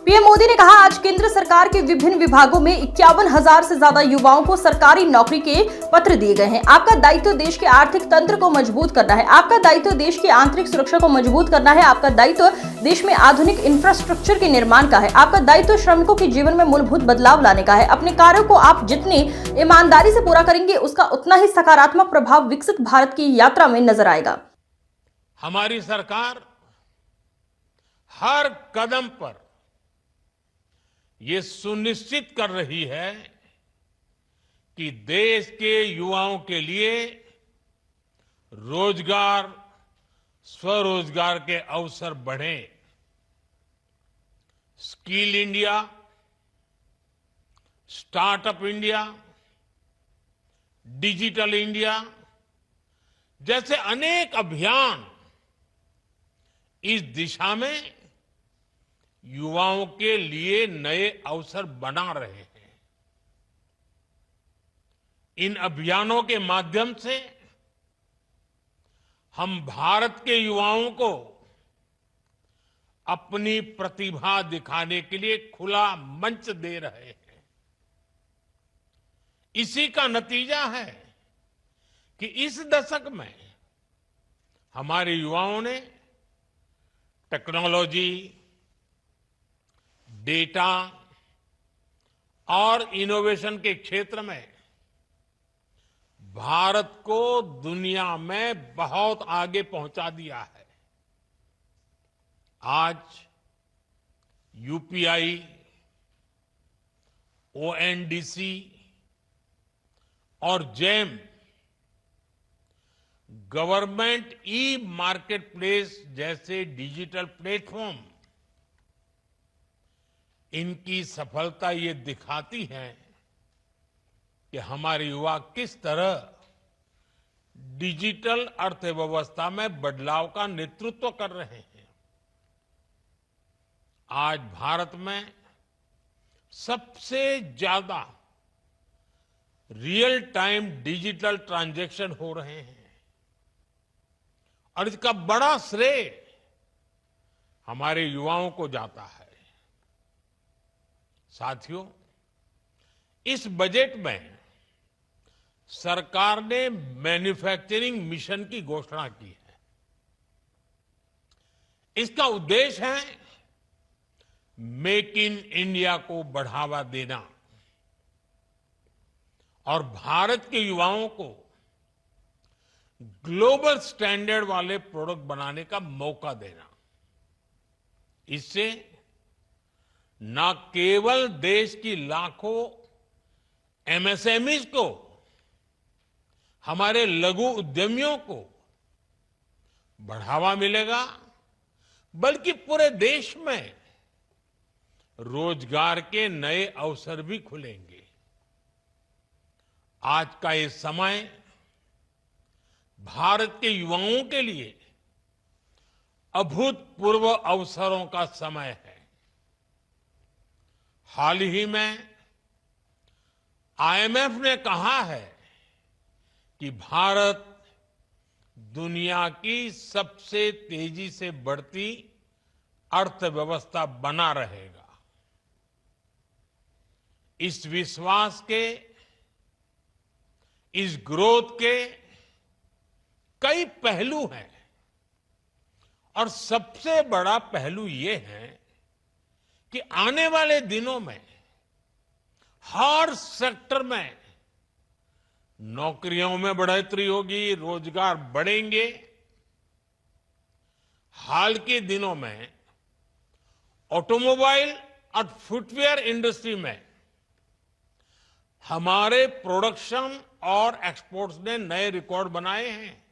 PM Modi ने कहा, आज केंद्र सरकार के विभिन्न विभागों में 51,000 से ज्यादा युवाओं को सरकारी नौकरी के पत्र दिए गए हैं। आपका दायित्व देश के आर्थिक तंत्र को मजबूत करना है। आपका दायित्व देश की आंतरिक सुरक्षा को मजबूत करना है। आपका दायित्व देश में आधुनिक इंफ्रास्ट्रक्चर के निर्माण का है। आपका दायित्व श्रमिकों के जीवन में मूलभूत बदलाव लाने का है। अपने कार्यों को आप जितनी ईमानदारी से पूरा करेंगे, उसका उतना ही सकारात्मक प्रभाव विकसित भारत की यात्रा में नजर आएगा। हमारी सरकार हर कदम पर ये सुनिश्चित कर रही है कि देश के युवाओं के लिए रोजगार, स्वरोजगार के अवसर बढ़े। Skill India, startup India, digital India जैसे अनेक अभियान इस दिशा में युवाओं के लिए नए अवसर बना रहे हैं। इन अभियानों के माध्यम से हम भारत के युवाओं को अपनी प्रतिभा दिखाने के लिए खुला मंच दे रहे हैं। इसी का नतीजा है कि इस दशक में हमारे युवाओं ने टेक्नोलॉजी, डेटा और इनोवेशन के क्षेत्र में भारत को दुनिया में बहुत आगे पहुंचा दिया है। आज यूपीआई, ओएनडीसी और GeM government e market place जैसे डिजिटल प्लेटफॉर्म, इनकी सफलता ये दिखाती है कि हमारे युवा किस तरह डिजिटल अर्थव्यवस्था में बदलाव का नेतृत्व कर रहे हैं। आज भारत में सबसे ज्यादा रियल टाइम डिजिटल ट्रांजैक्शन हो रहे हैं और इसका बड़ा श्रेय हमारे युवाओं को जाता है। साथियों, इस बजट में सरकार ने मैन्युफैक्चरिंग मिशन की घोषणा की है। इसका उद्देश्य है मेक इन इंडिया को बढ़ावा देना और भारत के युवाओं को ग्लोबल स्टैंडर्ड वाले प्रोडक्ट बनाने का मौका देना। इससे न केवल देश की लाखों एमएसएमईज को, हमारे लघु उद्यमियों को बढ़ावा मिलेगा, बल्कि पूरे देश में रोजगार के नए अवसर भी खुलेंगे। आज का ये समय भारत के युवाओं के लिए अभूतपूर्व अवसरों का समय है। हाल ही में आईएमएफ ने कहा है कि भारत दुनिया की सबसे तेजी से बढ़ती अर्थव्यवस्था बना रहेगा। इस विश्वास के, इस ग्रोथ के कई पहलू हैं और सबसे बड़ा पहलू ये है कि आने वाले दिनों में हर सेक्टर में नौकरियों में बढ़ोतरी होगी, रोजगार बढ़ेंगे। हाल के दिनों में ऑटोमोबाइल और फुटवेयर इंडस्ट्री में हमारे प्रोडक्शन और एक्सपोर्ट्स ने नए रिकॉर्ड बनाए हैं।